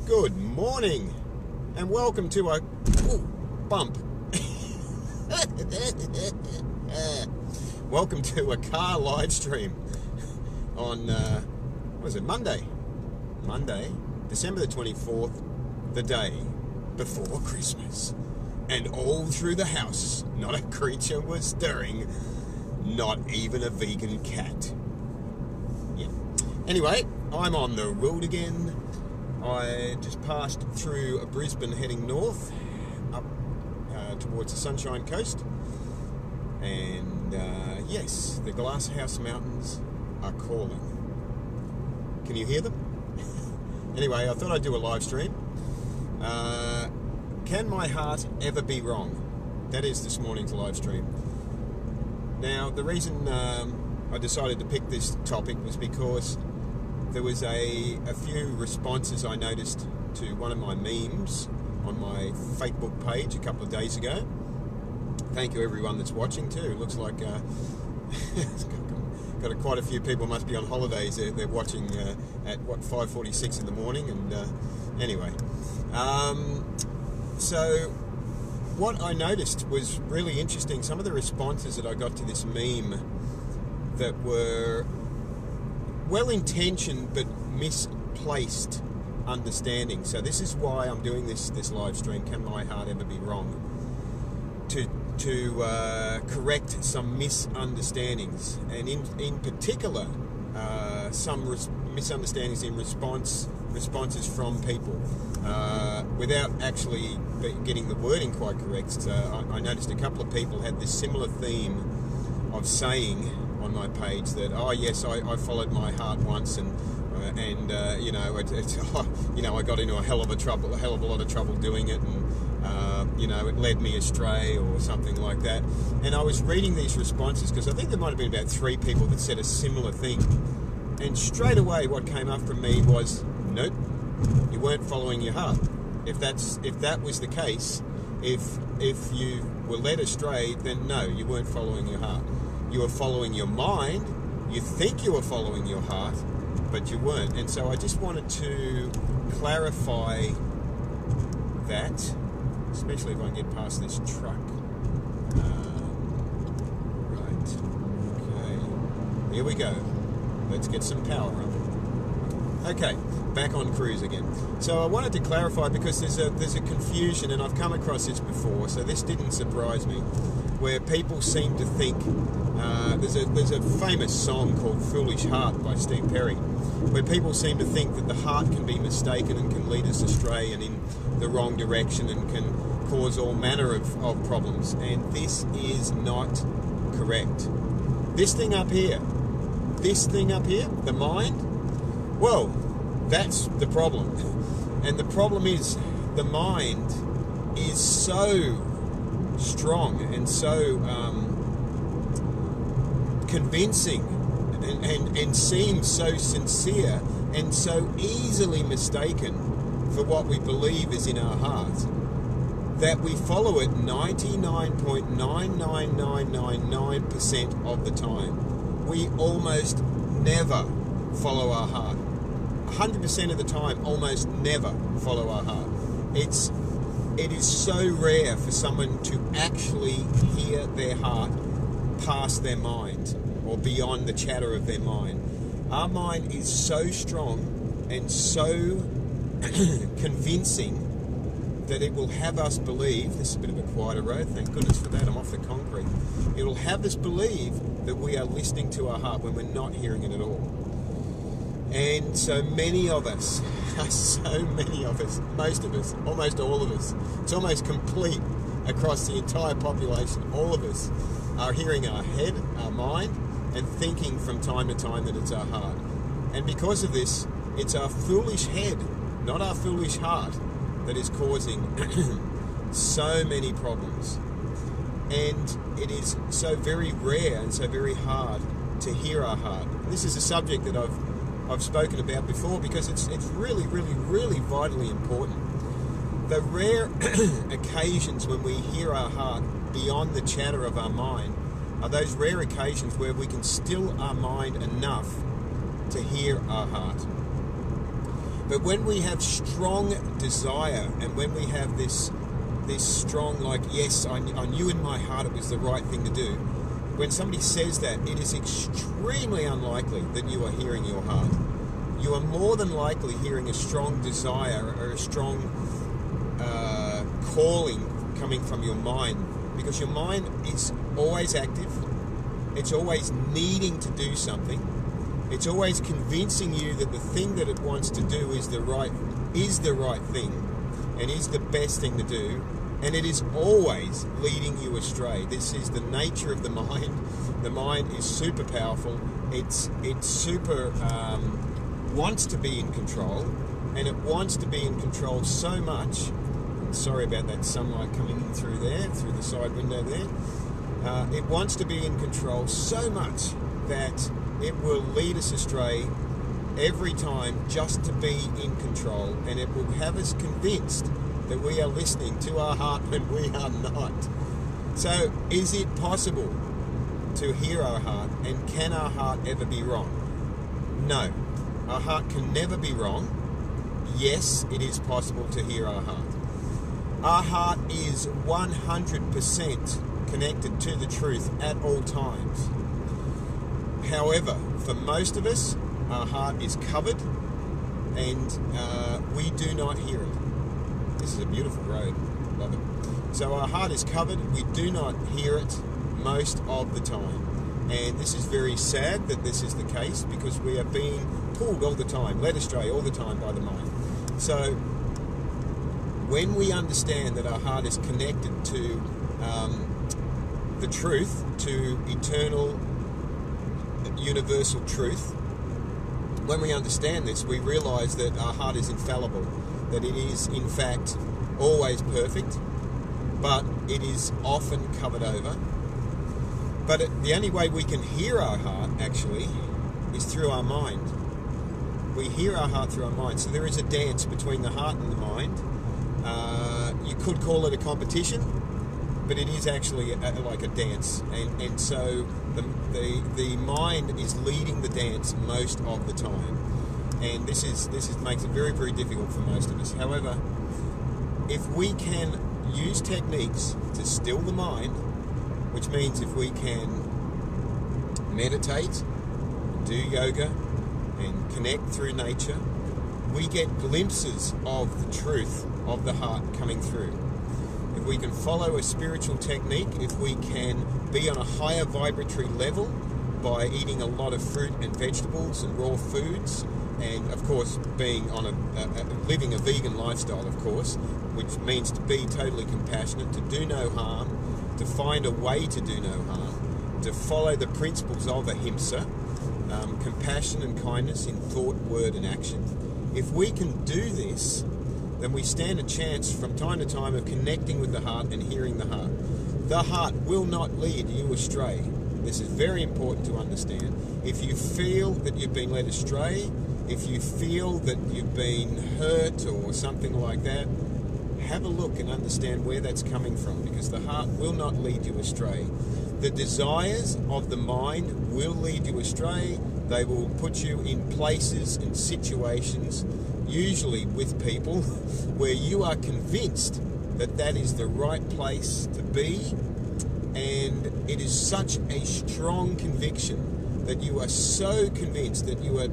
Good morning, and welcome to a bump. Welcome to a car live stream on what is it? Monday, December the 24th, the day before Christmas, and all through the house, not a creature was stirring, not even a vegan cat. Yeah. Anyway, I'm on the road again. I just passed through Brisbane heading north up towards the Sunshine Coast, and yes, the Glasshouse Mountains are calling. Can you hear them? Anyway, I thought I'd do a live stream. Can my heart ever be wrong? That is this morning's live stream. Now, the reason I decided to pick this topic was because there was a few responses I noticed to one of my memes on my Facebook page a couple of days ago. Thank you everyone that's watching too. It looks like it's got quite a few people must be on holidays. They're watching at 5:46 in the morning. And anyway, so what I noticed was really interesting. Some of the responses that I got to this meme that were well-intentioned but misplaced understanding. So this is why I'm doing this live stream. Can my heart ever be wrong? To correct some misunderstandings, and in particular some misunderstandings in responses from people without actually getting the wording quite correct. So I noticed a couple of people had this similar theme of saying on my page that, oh yes, I followed my heart once, and you know, I got into a hell of a lot of trouble doing it, and you know, it led me astray or something like that. And I was reading these responses because I think there might have been about 3 people that said a similar thing, and straight away what came up from me was, nope, you weren't following your heart. If that was the case, if you were led astray, then no, you weren't following your heart. You were following your mind. You think you were following your heart, but you weren't. And so I just wanted to clarify that, especially if I can get past this truck. Right. Okay. Here we go. Let's get some power up. Okay, back on cruise again. So I wanted to clarify because there's a confusion, and I've come across this before, so this didn't surprise me, where people seem to think there's a famous song called "Foolish Heart" by Steve Perry, where people seem to think that the heart can be mistaken and can lead us astray and in the wrong direction and can cause all manner of problems, and this is not correct. This thing up here, the mind, well, that's the problem. And the problem is the mind is so strong and so convincing and seems so sincere and so easily mistaken for what we believe is in our heart that we follow it 99.99999% of the time. We almost never follow our heart. 100% of the time, almost never follow our heart. It is so rare for someone to actually hear their heart past their mind or beyond the chatter of their mind. Our mind is so strong and so convincing that it will have us believe, this is a bit of a quieter road, thank goodness for that, I'm off the concrete. It will have us believe that we are listening to our heart when we're not hearing it at all. And so many of us, most of us, almost all of us, it's almost complete across the entire population, all of us are hearing our head, our mind, and thinking from time to time that it's our heart. And because of this, it's our foolish head, not our foolish heart, that is causing so many problems. And it is so very rare and so very hard to hear our heart. And this is a subject that I've spoken about before because it's really, really, really vitally important. The rare occasions when we hear our heart beyond the chatter of our mind are those rare occasions where we can still our mind enough to hear our heart. But when we have strong desire, and when we have this strong, like, yes, I knew in my heart it was the right thing to do, when somebody says that, it is extremely unlikely that you are hearing your heart. You are more than likely hearing a strong desire or a strong calling coming from your mind, because your mind is always active. It's always needing to do something. It's always convincing you that the thing that it wants to do is the right thing and is the best thing to do, and it is always leading you astray. This is the nature of the mind. The mind is super powerful. It's super wants to be in control, and it wants to be in control so much. Sorry about that sunlight coming in through the side window there. It wants to be in control so much that it will lead us astray every time just to be in control, and it will have us convinced that we are listening to our heart when we are not. So, is it possible to hear our heart, and can our heart ever be wrong? No, our heart can never be wrong. Yes, it is possible to hear our heart. Our heart is 100% connected to the truth at all times. However, for most of us, our heart is covered, and we do not hear it. This is a beautiful road, love it. So our heart is covered, we do not hear it most of the time. And this is very sad that this is the case, because we are being pulled all the time, led astray all the time by the mind. So when we understand that our heart is connected to the truth, to eternal, universal truth, when we understand this, we realize that our heart is infallible, that it is in fact always perfect, but it is often covered over. But the only way we can hear our heart actually is through our mind. We hear our heart through our mind. So there is a dance between the heart and the mind. You could call it a competition, but it is actually like a dance, and so the mind is leading the dance most of the time, and this makes it very, very difficult for most of us. However, if we can use techniques to still the mind, which means if we can meditate, do yoga, and connect through nature, we get glimpses of the truth of the heart coming through. If we can follow a spiritual technique, if we can be on a higher vibratory level by eating a lot of fruit and vegetables and raw foods, and of course being on living a vegan lifestyle, of course, which means to be totally compassionate, to do no harm, to find a way to do no harm, to follow the principles of ahimsa, compassion and kindness in thought, word and action. If we can do this, then we stand a chance from time to time of connecting with the heart and hearing the heart. The heart will not lead you astray. This is very important to understand. If you feel that you've been led astray, if you feel that you've been hurt or something like that, have a look and understand where that's coming from, because the heart will not lead you astray. The desires of the mind will lead you astray. They will put you in places and situations, usually with people, where you are convinced that that is the right place to be, and it is such a strong conviction that you are so convinced that you are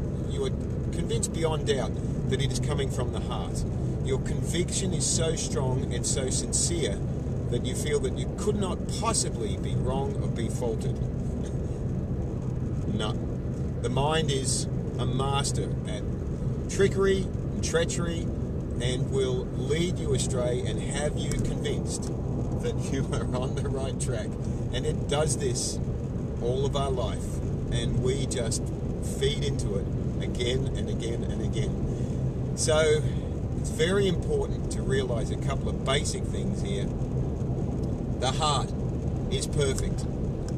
convinced beyond doubt that it is coming from the heart. Your conviction is so strong and so sincere that you feel that you could not possibly be wrong or be faulted. No. The mind is a master at trickery and treachery, and will lead you astray and have you convinced that you are on the right track. And it does this all of our life, and we just feed into it again and again and again. So it's very important to realize a couple of basic things here. The heart is perfect,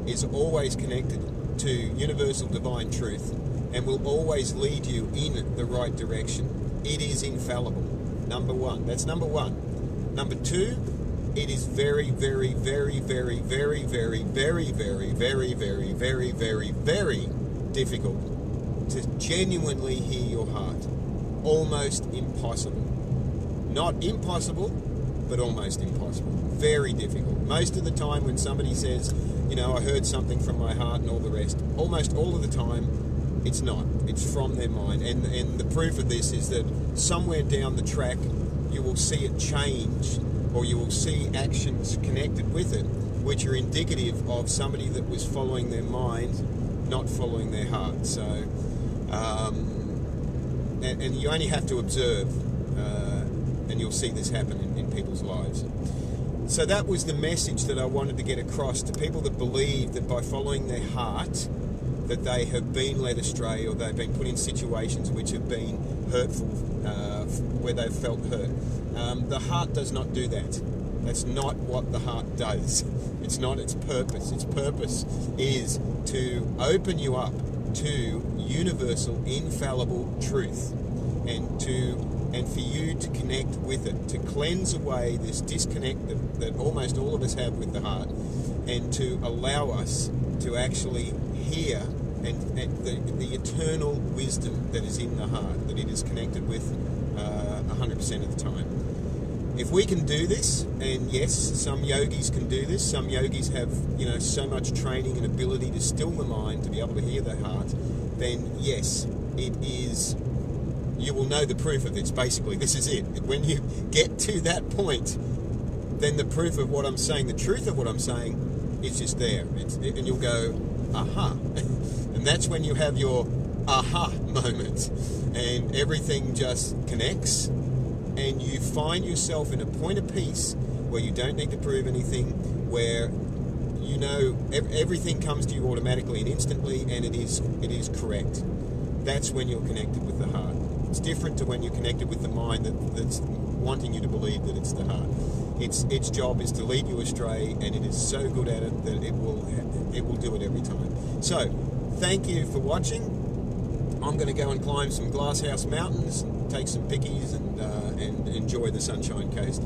is always connected to universal divine truth, and will always lead you in the right direction. It is infallible. Number one. That's number one. Number two, it is very, very, very, very, very, very, very, very, very, very, very, very, very difficult to genuinely hear your heart. almost impossible. Not impossible, but almost impossible. Very difficult. Most of the time when somebody says, you know, I heard something from my heart and all the rest, almost all of the time, it's not. It's from their mind. And the proof of this is that somewhere down the track, you will see it change, or you will see actions connected with it, which are indicative of somebody that was following their mind, not following their heart. So, and you only have to observe, and you'll see this happen in people's lives. So that was the message that I wanted to get across to people that believe that by following their heart, that they have been led astray, or they've been put in situations which have been hurtful, where they've felt hurt. The heart does not do that. That's not what the heart does. It's not its purpose. Its purpose is to open you up to universal, infallible truth, and for you to connect with it, to cleanse away this disconnect that almost all of us have with the heart, and to allow us to actually hear and the eternal wisdom that is in the heart, that it is connected with 100% of the time. If we can do this, and yes, some yogis can do this, some yogis have, you know, so much training and ability to still the mind, to be able to hear the heart, then yes, it is, you will know the proof of this. Basically, this is it. When you get to that point, then the proof of what I'm saying, the truth of what I'm saying, is just there. And you'll go, aha. And that's when you have your aha moment, and everything just connects, and you find yourself in a point of peace where you don't need to prove anything, where you know everything comes to you automatically and instantly, and it is correct. That's when you're connected with the heart. It's different to when you're connected with the mind that's wanting you to believe that it's the heart. Its job is to lead you astray, and it is so good at it that it will do it every time. So, thank you for watching. I'm going to go and climb some glasshouse mountains, and take some pickies, and enjoy the Sunshine Coast.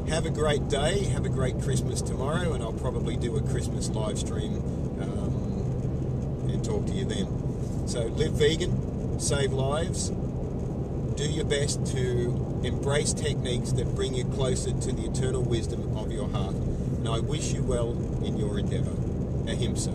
Have a great day. Have a great Christmas tomorrow, and I'll probably do a Christmas live stream and talk to you then. So live vegan, save lives, do your best to embrace techniques that bring you closer to the eternal wisdom of your heart. And I wish you well in your endeavour. Ahimsa.